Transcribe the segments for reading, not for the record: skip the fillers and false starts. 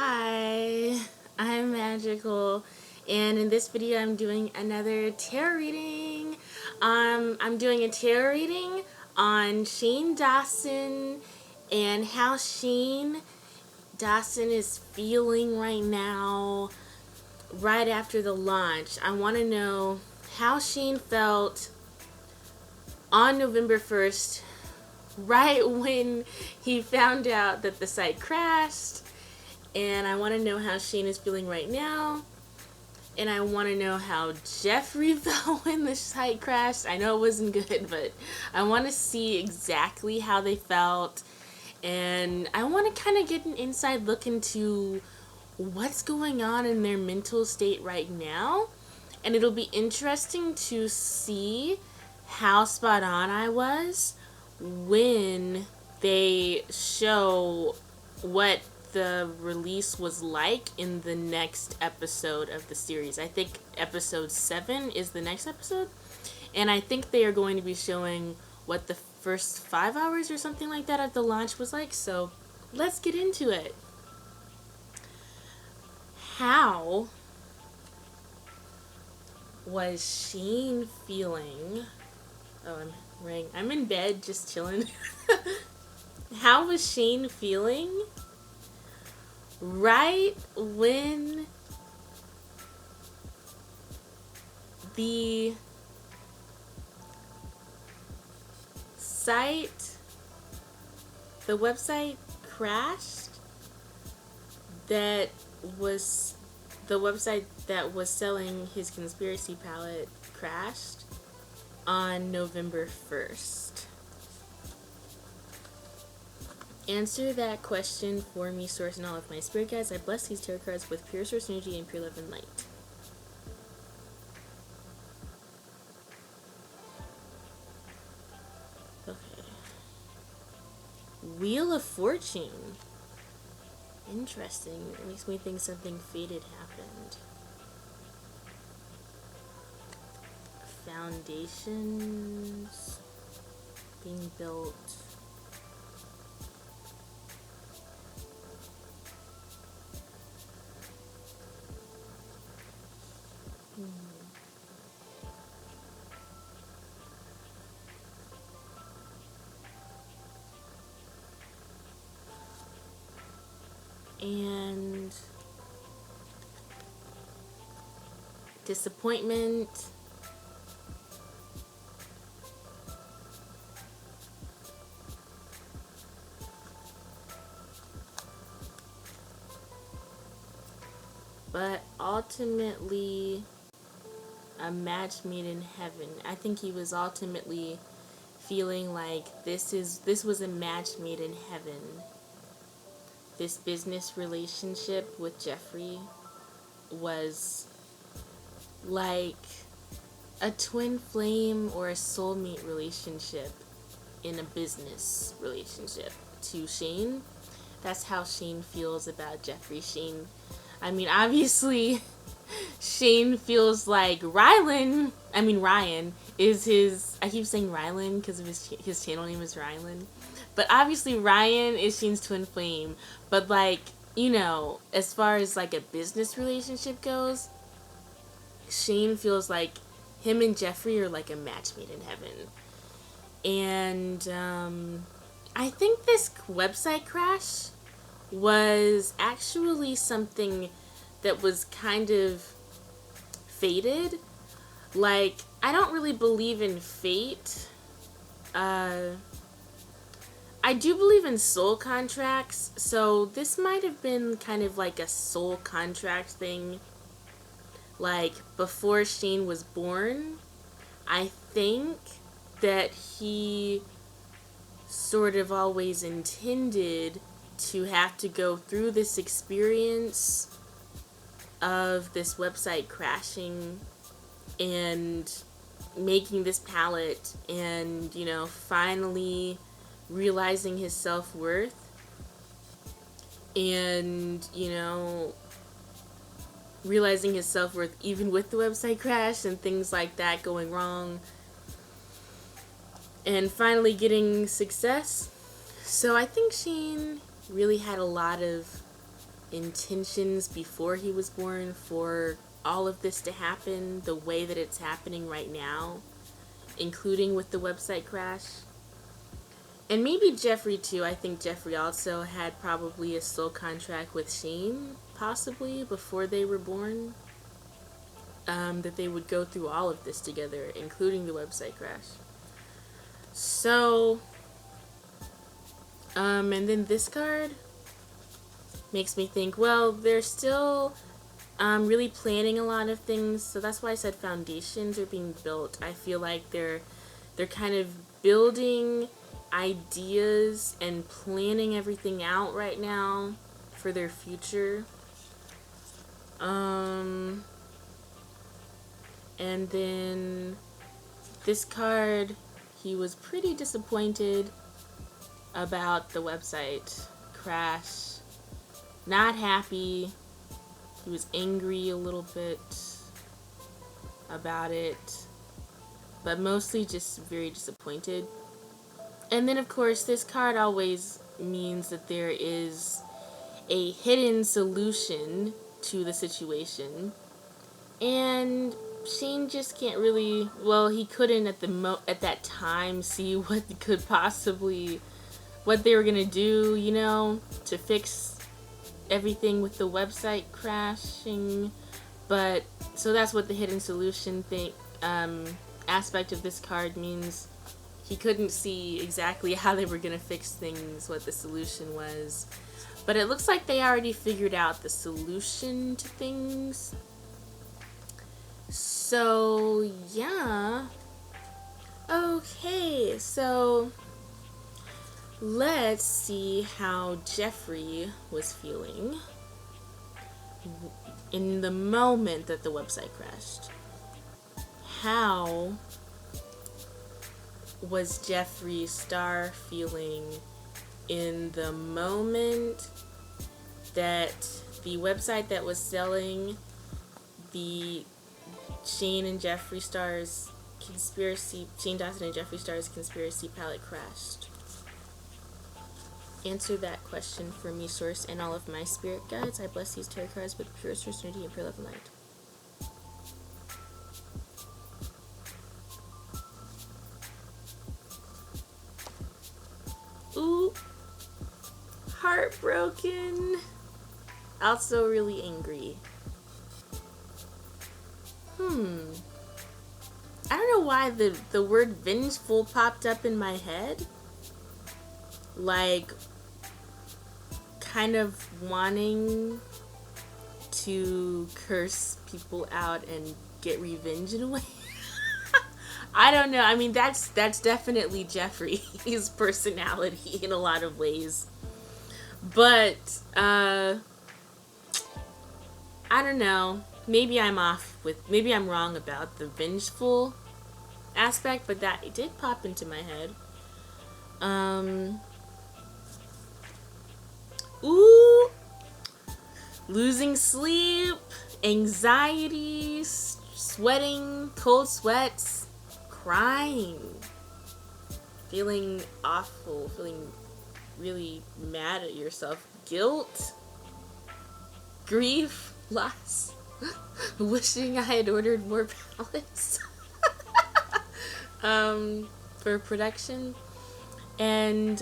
Hi, I'm Magical, and in this video I'm doing another tarot reading. I'm doing a tarot reading on Shane Dawson and how Shane Dawson is feeling right now, right after the launch. I want to know how Shane felt on November 1st, right when he found out that the site crashed. And I want to know how Shane is feeling right now. And I want to know how Jeffree felt when the site crashed. I know it wasn't good, but I want to see exactly how they felt. And I want to kind of get an inside look into what's going on in their mental state right now. And it'll be interesting to see how spot on I was when they show what the release was like in the next episode of the series. I think episode 7 is the next episode, and I think they are going to be showing what the first 5 hours or something like that of the launch was like. So let's get into it. How was Shane feeling? Oh, I'm in bed just chilling. How was Shane feeling right when the website crashed? That was the website that was selling his conspiracy palette crashed on November 1st. Answer that question for me, source, and all of my spirit guides. I bless these tarot cards with pure source energy and pure love and light. Okay. Wheel of Fortune. Interesting. It makes me think something fated happened. Foundations being built. And disappointment. But ultimately a match made in heaven. I think he was ultimately feeling like this was a match made in heaven. This business relationship with Jeffree was like a twin flame or a soulmate relationship in a business relationship to Shane. That's how Shane feels about Jeffree. Obviously Shane feels like Ryan is his, I keep saying Rylan because of his channel name is Rylan. But obviously Ryan is Shane's twin flame. But as far as like a business relationship goes, Shane feels like him and Jeffree are like a match made in heaven. And I think this website crash was actually something that was kind of fated. Like, I don't really believe in fate. I do believe in soul contracts, so this might have been kind of like a soul contract thing. Like, before Shane was born, I think that he sort of always intended to have to go through this experience of this website crashing and making this palette and, finally realizing his self-worth and, realizing his self-worth even with the website crash and things like that going wrong, and finally getting success. So I think Shane really had a lot of intentions before he was born for all of this to happen the way that it's happening right now, including with the website crash. And maybe Jeffree too. I think Jeffree also had probably a soul contract with Shane, possibly, before they were born. That they would go through all of this together, including the website crash. So, and then this card makes me think, well, they're still really planning a lot of things. So that's why I said foundations are being built. I feel like they're kind of building ideas and planning everything out right now for their future. And then this card, he was pretty disappointed about the website crash. Not happy. He was angry a little bit about it, but mostly just very disappointed. And then, of course, this card always means that there is a hidden solution to the situation. And Shane just can't really, well, he couldn't at that time see what they were gonna do, you know, to fix everything with the website crashing. But so that's what the hidden solution aspect of this card means. He couldn't see exactly how they were gonna fix things, what the solution was. But it looks like they already figured out the solution to things. So, yeah. Okay, so let's see how Jeffree was feeling in the moment that the website crashed. How was Jeffree Star feeling in the moment that the website that was selling the Shane and Jeffree Star's conspiracy, Shane Dawson and Jeffree Star's conspiracy palette crashed? Answer that question for me, source, and all of my spirit guides. I bless these tarot cards with pure certainty and pure love and light. Ooh, heartbroken. Also really angry. I don't know why the word vengeful popped up in my head. Like, kind of wanting to curse people out and get revenge in a way. I don't know. I mean, that's definitely Jeffree's personality in a lot of ways. But, I don't know. Maybe I'm wrong about the vengeful aspect, but that it did pop into my head. Ooh, losing sleep, anxiety, sweating, cold sweats, crying, feeling awful, feeling really mad at yourself, guilt, grief, loss, wishing I had ordered more palettes for production, and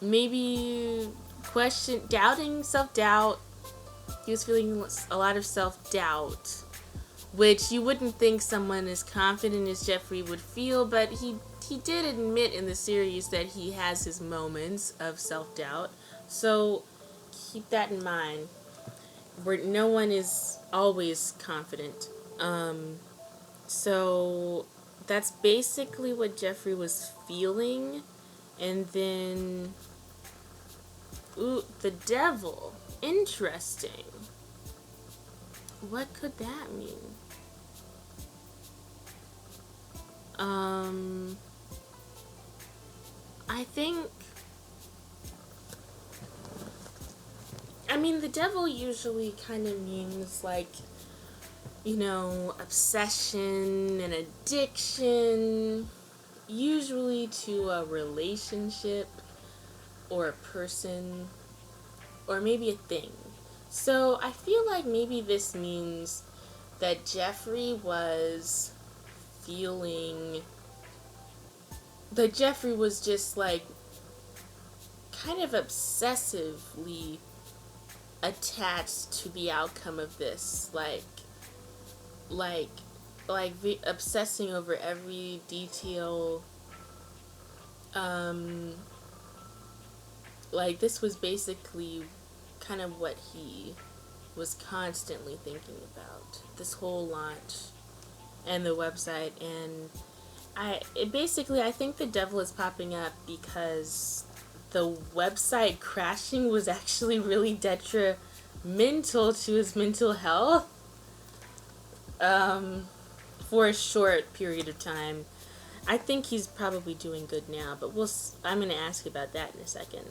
maybe doubting, self-doubt. He was feeling a lot of self-doubt, which you wouldn't think someone as confident as Jeffree would feel, but he did admit in the series that he has his moments of self-doubt. So keep that in mind. Where no one is always confident. So that's basically what Jeffree was feeling. And then, ooh, the devil. Interesting. What could that mean? I think, I mean, the devil usually kind of means, like, you know, obsession and addiction, usually to a relationship or a person. or maybe a thing. So I feel like maybe this means that Jeffree was feeling that Jeffree was just like kind of obsessively attached to the outcome of this, like obsessing over every detail. Like this was basically kind of what he was constantly thinking about, this whole launch and the website. And I think the devil is popping up because the website crashing was actually really detrimental to his mental health for a short period of time. I think he's probably doing good now, but I'm going to ask you about that in a second.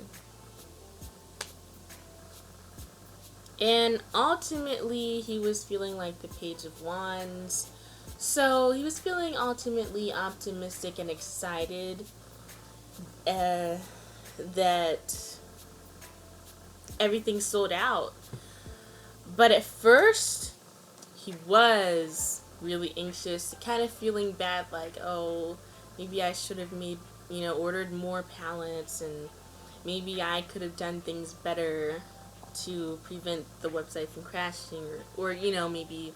And ultimately, he was feeling like the Page of Wands. So he was feeling ultimately optimistic and excited that everything sold out. But at first, he was really anxious, kind of feeling bad, like, oh, maybe I should have ordered more palettes, and maybe I could have done things better to prevent the website from crashing, or maybe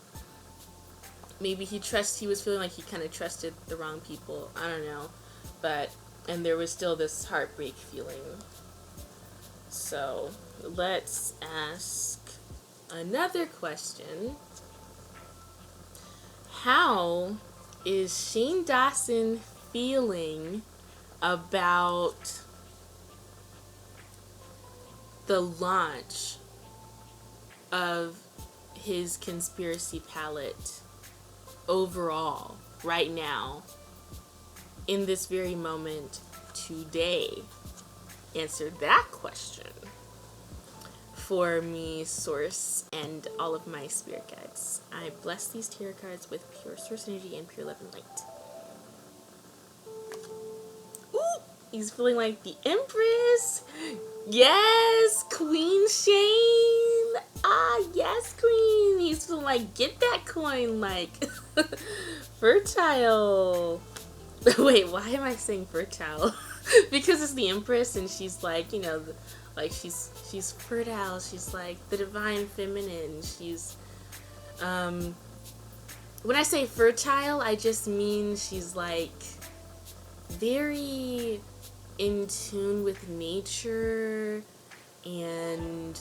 he was feeling like he kind of trusted the wrong people. I don't know, and there was still this heartbreak feeling. So let's ask another question. How is Shane Dawson feeling about the launch of his conspiracy palette overall, right now, in this very moment, today? Answer that question for me, Source, and all of my spirit guides. I bless these tarot cards with pure Source energy and pure love and light. Ooh, he's feeling like the Empress. Yes, Queen Shane. Ah, yes, Queen. He's feeling like, get that coin, like, fertile. Wait, why am I saying fertile? Because it's the Empress, and she's like, she's fertile. She's like the divine feminine. She's, when I say fertile, I just mean she's like very in tune with nature, and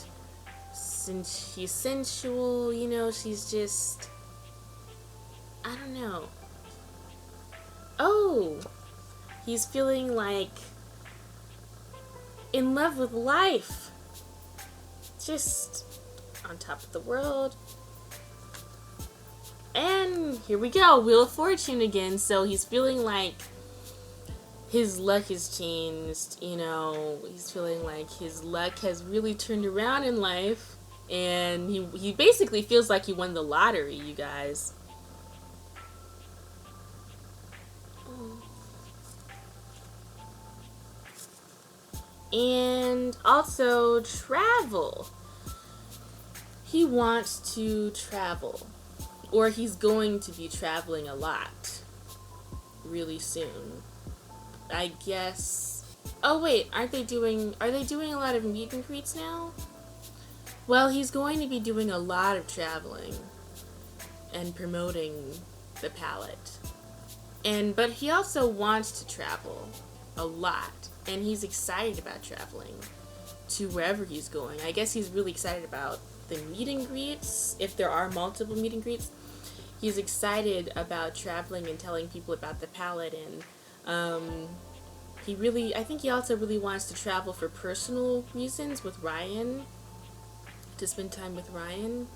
since she's sensual, she's just, I don't know. Oh, he's feeling like in love with life, just on top of the world. And here we go, Wheel of Fortune again. So he's feeling like his luck has changed, he's feeling like his luck has really turned around in life, and he basically feels like he won the lottery, you guys. And also travel. He wants to travel, or he's going to be traveling a lot really soon, I guess. Oh wait, are they doing a lot of meet and greets now? Well, he's going to be doing a lot of traveling and promoting the palette. But he also wants to travel a lot, and he's excited about traveling to wherever he's going. I guess he's really excited about the meet and greets, if there are multiple meet and greets. He's excited about traveling and telling people about the palette, and I think he also really wants to travel for personal reasons with Ryan, to spend time with Ryan.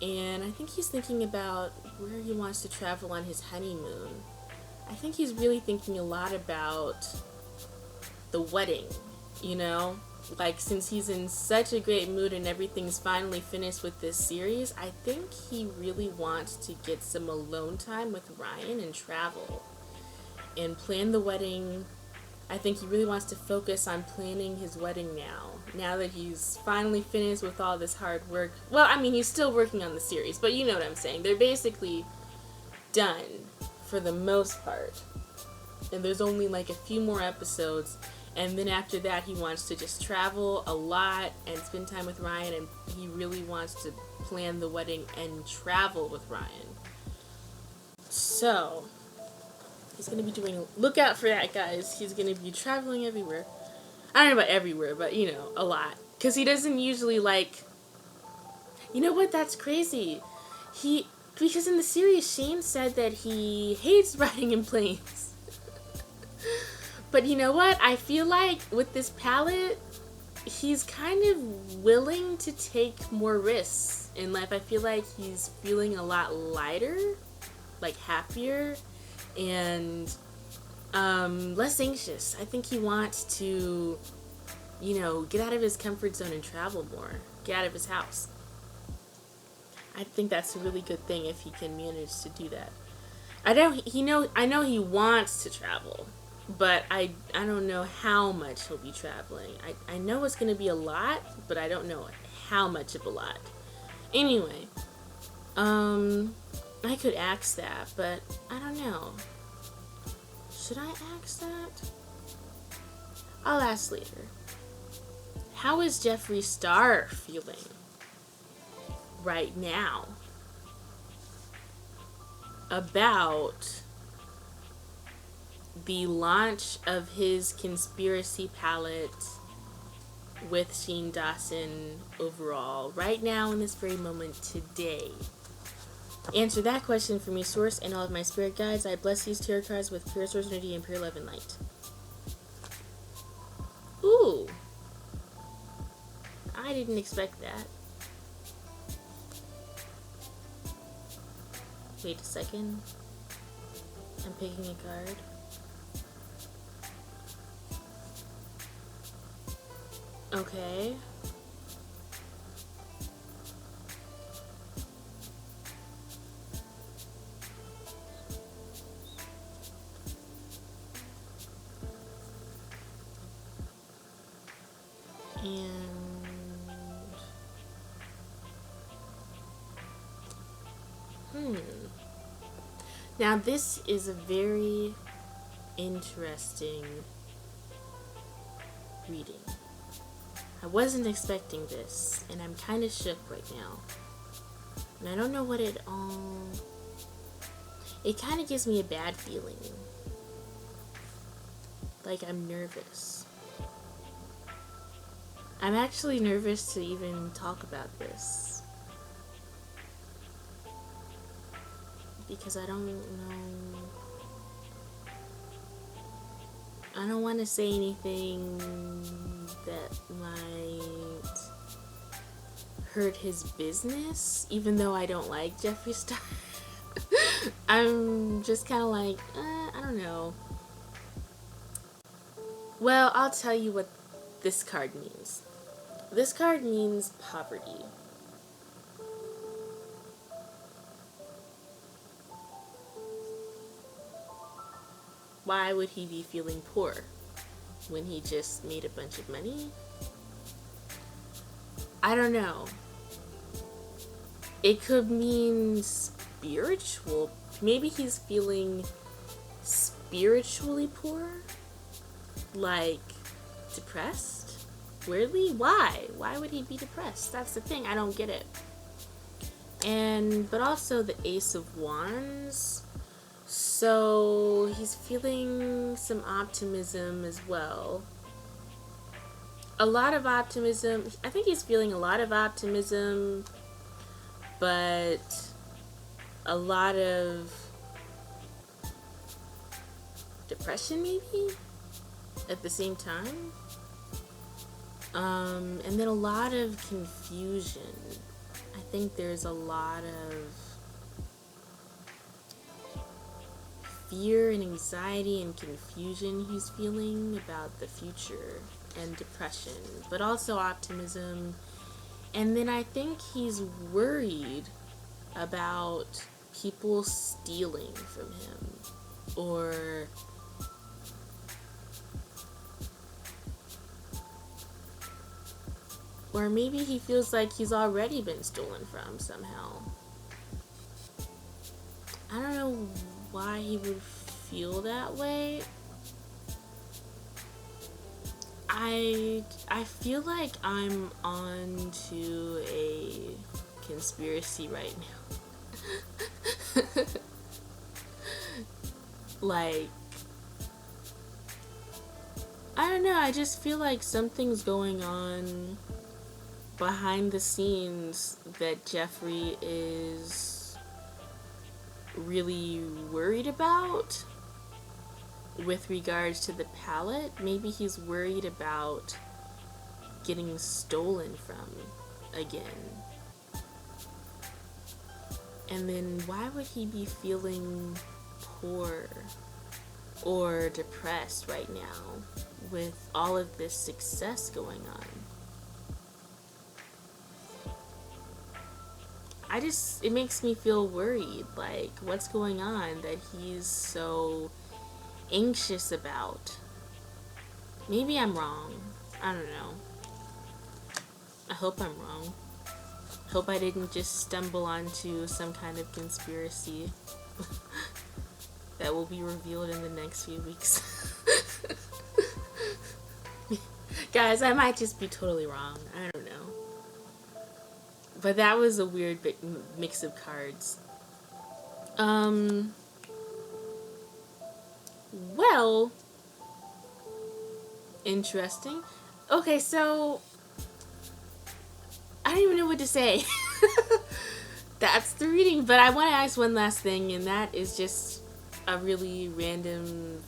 And I think he's thinking about where he wants to travel on his honeymoon. I think he's really thinking a lot about the wedding, Like, since he's in such a great mood and everything's finally finished with this series, I think he really wants to get some alone time with Ryan and travel and plan the wedding. I think he really wants to focus on planning his wedding now that he's finally finished with all this hard work. Well, I mean, he's still working on the series, but you know what I'm saying. They're basically done for the most part. And there's only like a few more episodes. And then after that, he wants to just travel a lot and spend time with Ryan. And he really wants to plan the wedding and travel with Ryan. So, he's going to be doing... Look out for that, guys. He's going to be traveling everywhere. I don't know about everywhere, but, you know, a lot. Because he doesn't usually, like... You know what? That's crazy. Because in the series, Shane said that he hates riding in planes. But you know what? I feel like with this palette, he's kind of willing to take more risks in life. I feel like he's feeling a lot lighter, like happier, and less anxious. I think he wants to, you know, get out of his comfort zone and travel more. Get out of his house. I think that's a really good thing if he can manage to do that. I know he wants to travel. But I don't know how much he'll be traveling. I know it's going to be a lot, but I don't know how much of a lot. Anyway, I could ask that, but I don't know. Should I ask that? I'll ask later. How is Jeffree Star feeling right now about the launch of his conspiracy palette with Shane Dawson overall, right now in this very moment today? Answer that question for me, Source, and all of my spirit guides. I bless these tarot cards with pure source energy and pure love and light. Ooh. I didn't expect that. Wait a second. I'm picking a card. Okay. Now this is a very interesting reading. I wasn't expecting this, and I'm kind of shook right now. And I don't know what it kind of gives me a bad feeling. Like I'm nervous. I'm actually nervous to even talk about this. Because I don't know. I don't want to say anything that might hurt his business, even though I don't like Jeffree Star. I'm just kind of like, I don't know. Well, I'll tell you what this card means. This card means poverty. Why would he be feeling poor when he just made a bunch of money? I don't know. It could mean spiritual. Maybe he's feeling spiritually poor? Like depressed? Weirdly? Why? Why would he be depressed? That's the thing. I don't get it. But also the Ace of Wands. So he's feeling some optimism as well. A lot of optimism. I think he's feeling a lot of optimism, but a lot of depression maybe at the same time. And then a lot of confusion. I think there's a lot of fear and anxiety and confusion he's feeling about the future, and depression, but also optimism. And then I think he's worried about people stealing from him, or Or maybe he feels like he's already been stolen from somehow. I don't know why he would feel that way. I feel like I'm on to a conspiracy right now. Like, I don't know, I just feel like something's going on behind the scenes that Jeffree is really worried about with regards to the palette. Maybe he's worried about getting stolen from again. And then why would he be feeling poor or depressed right now with all of this success going on? It makes me feel worried, like, what's going on that he's so anxious about? Maybe I'm wrong. I don't know. I hope I'm wrong. Hope I didn't just stumble onto some kind of conspiracy that will be revealed in the next few weeks. Guys, I might just be totally wrong. I don't know. But that was a weird mix of cards. Well, interesting. Okay, so I don't even know what to say. That's the reading, but I want to ask one last thing, and that is just a really random,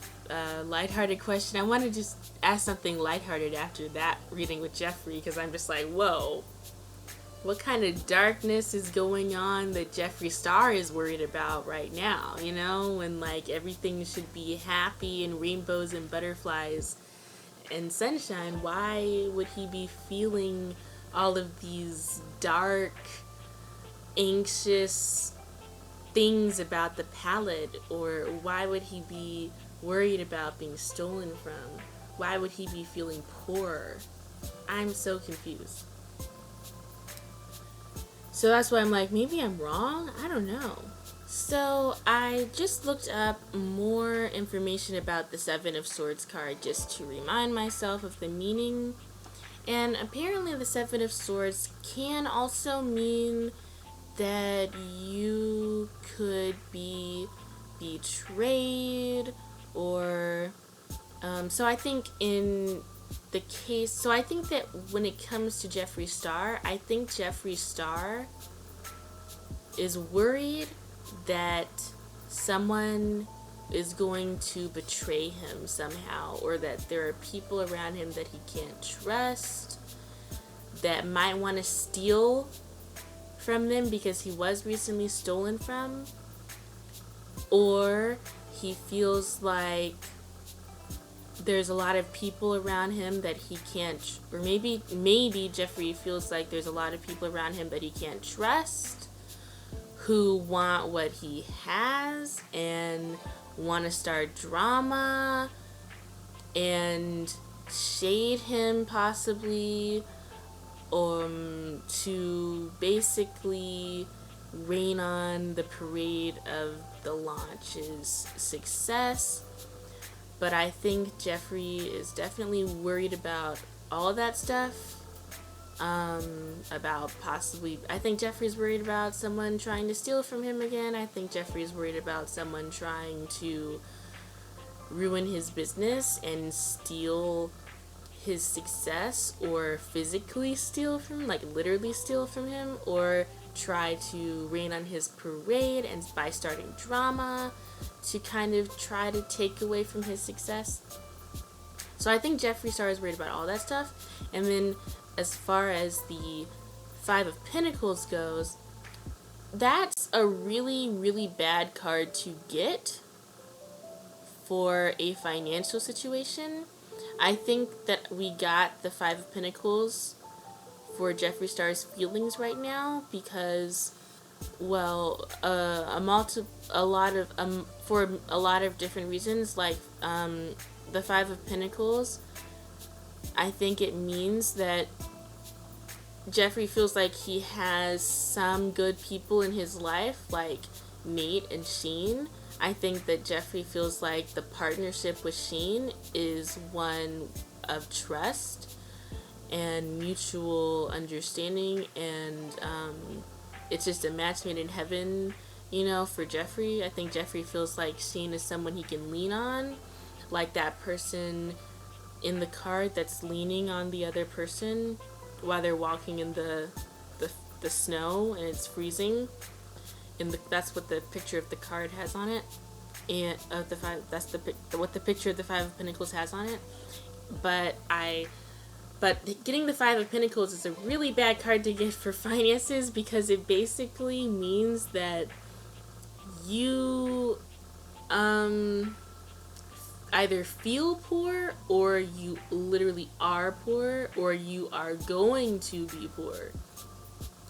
lighthearted question. I want to just ask something lighthearted after that reading with Jeffree, because I'm just like, whoa. What kind of darkness is going on that Jeffree Star is worried about right now, you know? When, like, everything should be happy and rainbows and butterflies and sunshine. Why would he be feeling all of these dark, anxious things about the palette? Or why would he be worried about being stolen from? Why would he be feeling poor? I'm so confused. So that's why I'm like, maybe I'm wrong? I don't know. So I just looked up more information about the Seven of Swords card just to remind myself of the meaning. And apparently the Seven of Swords can also mean that you could be betrayed, or so I think in the case, so I think that when it comes to Jeffree Star, I think Jeffree Star is worried that someone is going to betray him somehow, or that there are people around him that he can't trust that might want to steal from them because he was recently stolen from, or he feels like there's a lot of people around him that he can't, or maybe Jeffree feels like there's a lot of people around him that he can't trust, who want what he has and want to start drama and shade him possibly, to basically rain on the parade of the launch's success. But I think Jeffree is definitely worried about all of that stuff. About possibly, I think Jeffree's worried about someone trying to steal from him again. I think Jeffree's worried about someone trying to ruin his business and steal his success, or physically steal from, like literally steal from him, or try to rain on his parade and by starting drama to kind of try to take away from his success. So I think Jeffree Star is worried about all that stuff. And then as far as the Five of Pentacles goes, that's a really, really bad card to get for a financial situation. I think that we got the Five of Pentacles for Jeffree Star's feelings right now because, well, for a lot of different reasons. Like the Five of Pentacles, I think it means that Jeffree feels like he has some good people in his life, like Nate and Sheen. I think that Jeffree feels like the partnership with Sheen is one of trust and mutual understanding, and it's just a match made in heaven, you know, for Jeffree. I think Jeffree feels like Sheen is someone he can lean on, like that person in the card that's leaning on the other person while they're walking in the snow and it's freezing. And that's what the picture of the card has on it. And the five, that's what the picture of the Five of Pentacles has on it. But getting the Five of Pentacles is a really bad card to get for finances, because it basically means that you either feel poor, or you literally are poor, or you are going to be poor.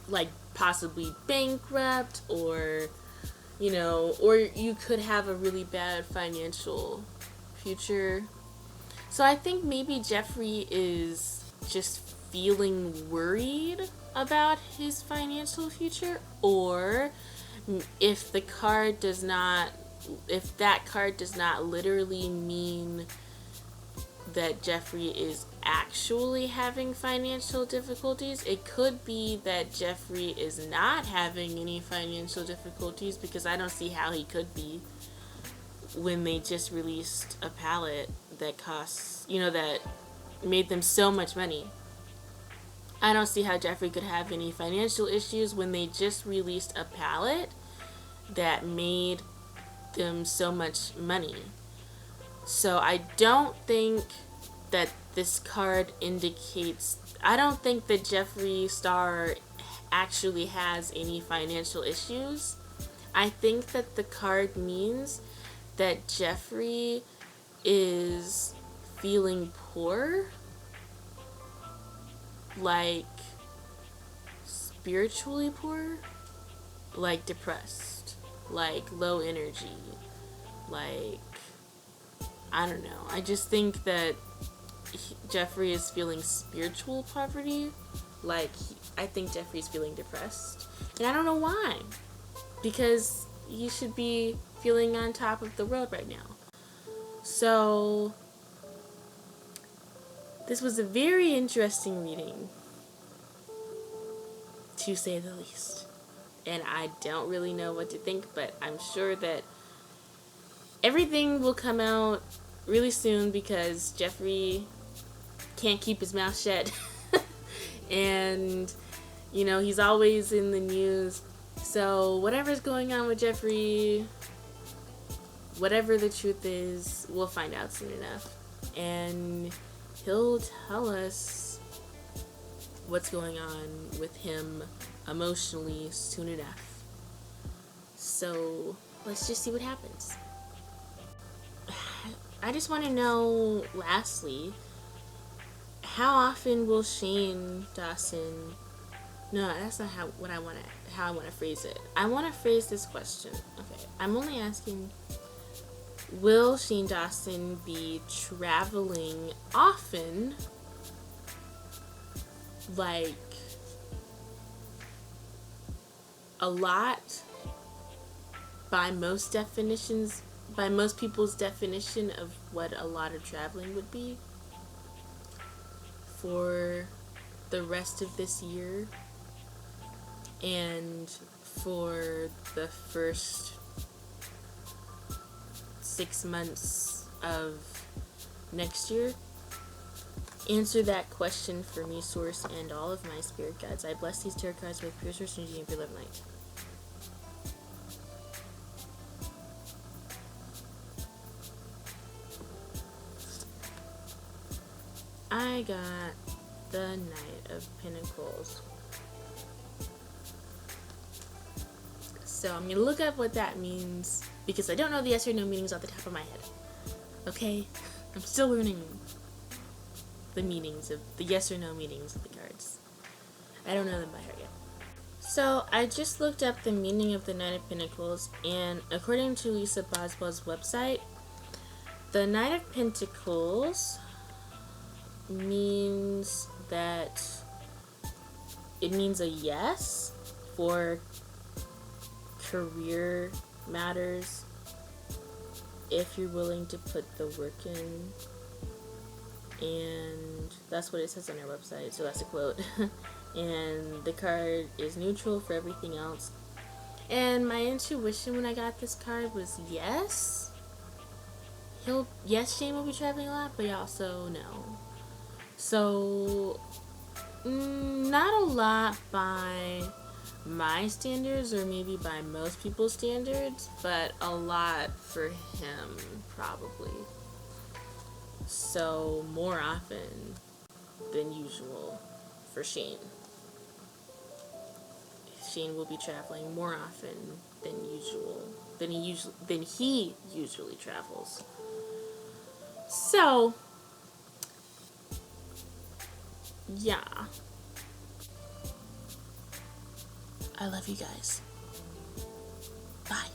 Like possibly bankrupt, or, you know, or you could have a really bad financial future. So I think maybe Jeffree is just feeling worried about his financial future, or if that card does not literally mean that Jeffree is actually having financial difficulties, it could be that Jeffree is not having any financial difficulties, because I don't see how he could be when they just released a palette that costs, you know, that made them so much money. I don't see how Jeffree could have any financial issues when they just released a palette that made them so much money. So I don't think that this card indicates, I don't think that Jeffree Star actually has any financial issues. I think that the card means that Jeffree is feeling poor, like spiritually poor, like depressed, like low energy, like, I don't know. I just think that Jeffree is feeling spiritual poverty. Like, I think Jeffree's feeling depressed. And I don't know why. Because he should be feeling on top of the world right now. So, this was a very interesting reading, to say the least. And I don't really know what to think, but I'm sure that everything will come out really soon, because Jeffree can't keep his mouth shut. And, you know, he's always in the news. So whatever's going on with Jeffree, whatever the truth is, we'll find out soon enough. And he'll tell us what's going on with him emotionally soon enough. So let's just see what happens. I just want to know, lastly, how often will Shane Dawson... No, that's not how I want to phrase it. I want to phrase this question. Okay, I'm only asking, will Shane Dawson be traveling often, like a lot, by most people's definition of what a lot of traveling would be, for the rest of this year and for the first 6 months of next year? Answer that question for me, Source, and all of my spirit guides. I bless these tarot cards with pure source energy and pure love light. I got the Knight of Pentacles. So I'm going to look up what that means, because I don't know the yes or no meanings off the top of my head. Okay? I'm still learning the meanings of the yes or no meanings of the cards. I don't know them by heart yet. So I just looked up the meaning of the Knight of Pentacles, and according to Lisa Boswell's website, the Knight of Pentacles means that it means a yes for career matters if you're willing to put the work in. And that's what it says on their website, so that's a quote. And the card is neutral for everything else. And my intuition when I got this card was yes. Shane will be traveling a lot, but also no. So, not a lot by my standards, or maybe by most people's standards, but a lot for him, probably. So, more often than usual for Shane. Shane will be traveling more often than usual, than he usually travels. So, yeah. I love you guys. Bye.